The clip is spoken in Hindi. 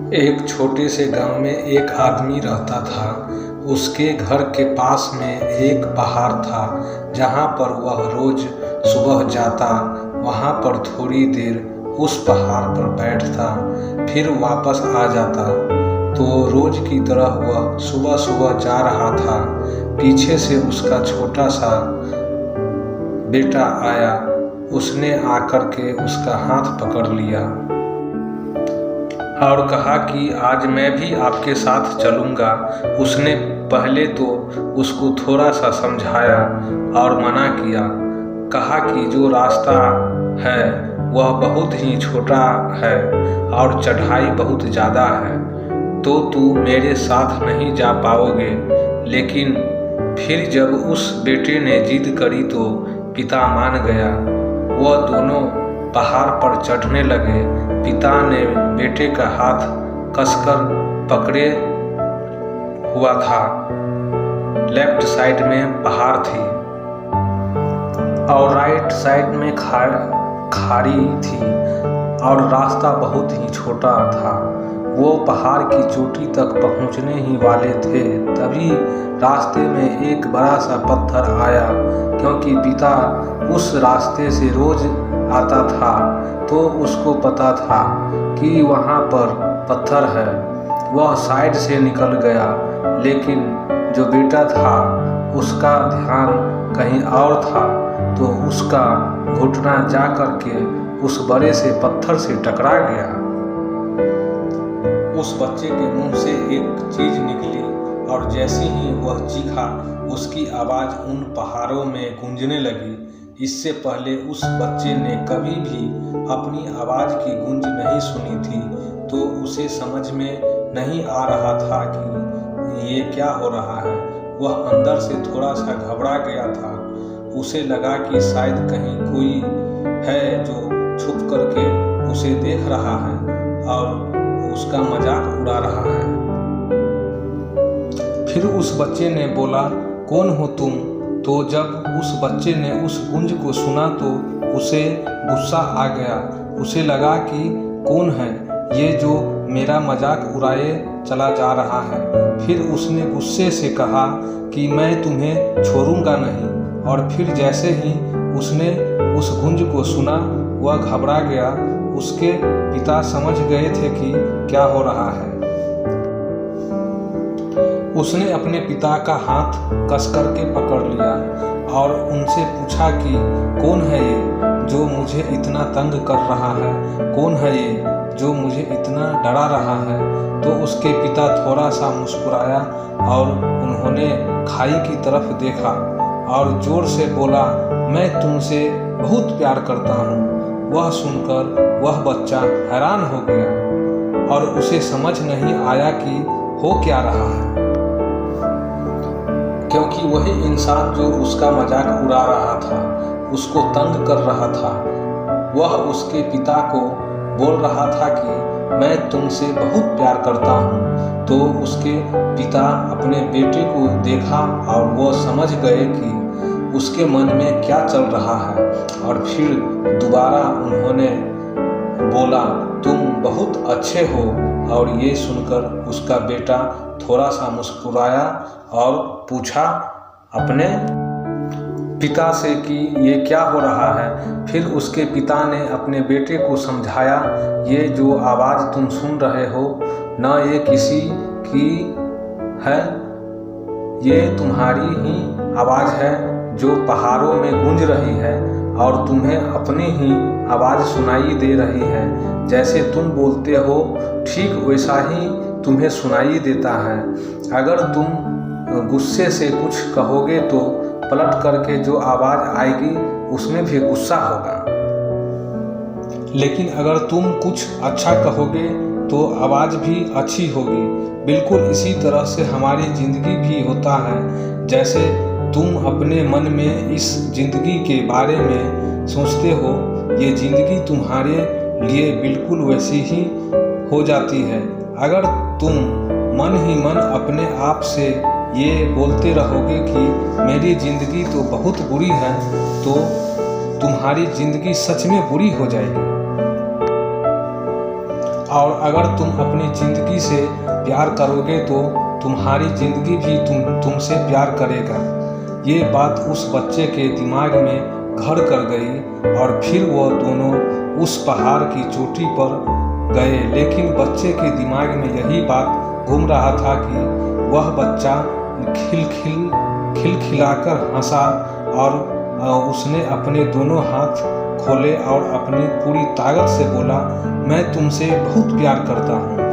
एक छोटे से गांव में एक आदमी रहता था। उसके घर के पास में एक पहाड़ था जहां पर वह रोज सुबह जाता, वहां पर थोड़ी देर उस पहाड़ पर बैठता, फिर वापस आ जाता। तो रोज की तरह वह सुबह सुबह जा रहा था। पीछे से उसका छोटा सा बेटा आया। उसने आकर के उसका हाथ पकड़ लिया और कहा कि आज मैं भी आपके साथ चलूँगा। उसने पहले तो उसको थोड़ा सा समझाया और मना किया। कहा कि जो रास्ता है वह बहुत ही छोटा है और चढ़ाई बहुत ज़्यादा है, तो तू मेरे साथ नहीं जा पाओगे। लेकिन फिर जब उस बेटे ने जिद करी तो पिता मान गया। वह दोनों पहाड़ पर चढ़ने लगे। पिता ने बेटे का हाथ कसकर पकड़े हुआ था। लेफ्ट साइड में पहाड़ थी और राइट साइड में खाड़ी थी और रास्ता बहुत ही छोटा था। वो पहाड़ की चोटी तक पहुंचने ही वाले थे, तभी रास्ते में एक बड़ा सा पत्थर आया। क्योंकि पिता उस रास्ते से रोज आता था तो उसको पता था कि वहाँ पर पत्थर है। वह साइड से निकल गया, लेकिन जो बेटा था उसका ध्यान कहीं और था, तो उसका घुटना जा कर के उस बड़े से पत्थर से टकरा गया। उस बच्चे के मुंह से एक चीज निकली और जैसे ही वह चीखा, उसकी आवाज़ उन पहाड़ों में गूंजने लगी। इससे पहले उस बच्चे ने कभी भी अपनी आवाज़ की गूंज नहीं सुनी थी, तो उसे समझ में नहीं आ रहा था कि ये क्या हो रहा है। वह अंदर से थोड़ा सा घबरा गया था। उसे लगा कि शायद कहीं कोई है जो छुप करके उसे देख रहा है और उसका मजाक उड़ा रहा है। फिर उस बच्चे ने बोला, कौन हो तुम? तो जब उस बच्चे ने उस गूंज को सुना तो उसे गुस्सा आ गया। उसे लगा कि कौन है ये जो मेरा मजाक उड़ाए चला जा रहा है। फिर उसने गुस्से से कहा कि मैं तुम्हें छोड़ूंगा नहीं। और फिर जैसे ही उसने उस गूंज को सुना वह घबरा गया। उसके पिता समझ गए थे कि क्या हो रहा है। उसने अपने पिता का हाथ कस करके पकड़ लिया और उनसे पूछा कि कौन है ये जो मुझे इतना तंग कर रहा है? कौन है ये जो मुझे इतना डरा रहा है? तो उसके पिता थोड़ा सा मुस्कुराया और उन्होंने खाई की तरफ देखा और जोर से बोला, मैं तुमसे बहुत प्यार करता हूँ। वह सुनकर वह बच्चा हैरान हो गया और उसे समझ नहीं आया कि हो क्या रहा है, क्योंकि वही इंसान जो उसका मजाक उड़ा रहा था, उसको तंग कर रहा था, वह उसके पिता को बोल रहा था कि मैं तुमसे बहुत प्यार करता हूँ। तो उसके पिता अपने बेटे को देखा और वो समझ गए कि उसके मन में क्या चल रहा है। और फिर दोबारा उन्होंने बोला, तुम बहुत अच्छे हो। और ये सुनकर उसका बेटा थोड़ा सा मुस्कुराया और पूछा अपने पिता से कि ये क्या हो रहा है। फिर उसके पिता ने अपने बेटे को समझाया, ये जो आवाज़ तुम सुन रहे हो न ये किसी की है, ये तुम्हारी ही आवाज़ है जो पहाड़ों में गूंज रही है और तुम्हें अपनी ही आवाज़ सुनाई दे रही है। जैसे तुम बोलते हो ठीक वैसा ही तुम्हें सुनाई देता है। अगर तुम गुस्से से कुछ कहोगे तो पलट करके जो आवाज़ आएगी उसमें भी गुस्सा होगा, लेकिन अगर तुम कुछ अच्छा कहोगे तो आवाज़ भी अच्छी होगी। बिल्कुल इसी तरह से हमारी ज़िंदगी भी होता है। जैसे तुम अपने मन में इस ज़िंदगी के बारे में सोचते हो, ये ज़िंदगी तुम्हारे लिए बिल्कुल वैसी ही हो जाती है। अगर तुम मन ही मन अपने आप से ये बोलते रहोगे कि मेरी ज़िंदगी तो बहुत बुरी है, तो तुम्हारी ज़िंदगी सच में बुरी हो जाएगी। और अगर तुम अपनी ज़िंदगी से प्यार करोगे तो तुम्हारी ज़िंदगी भी तुमसे प्यार करेगा। ये बात उस बच्चे के दिमाग में घर कर गई और फिर वह दोनों उस पहाड़ की चोटी पर गए। लेकिन बच्चे के दिमाग में यही बात घूम रहा था कि वह बच्चा खिलखिलाकर हंसा और उसने अपने दोनों हाथ खोले और अपनी पूरी ताकत से बोला, मैं तुमसे बहुत प्यार करता हूँ।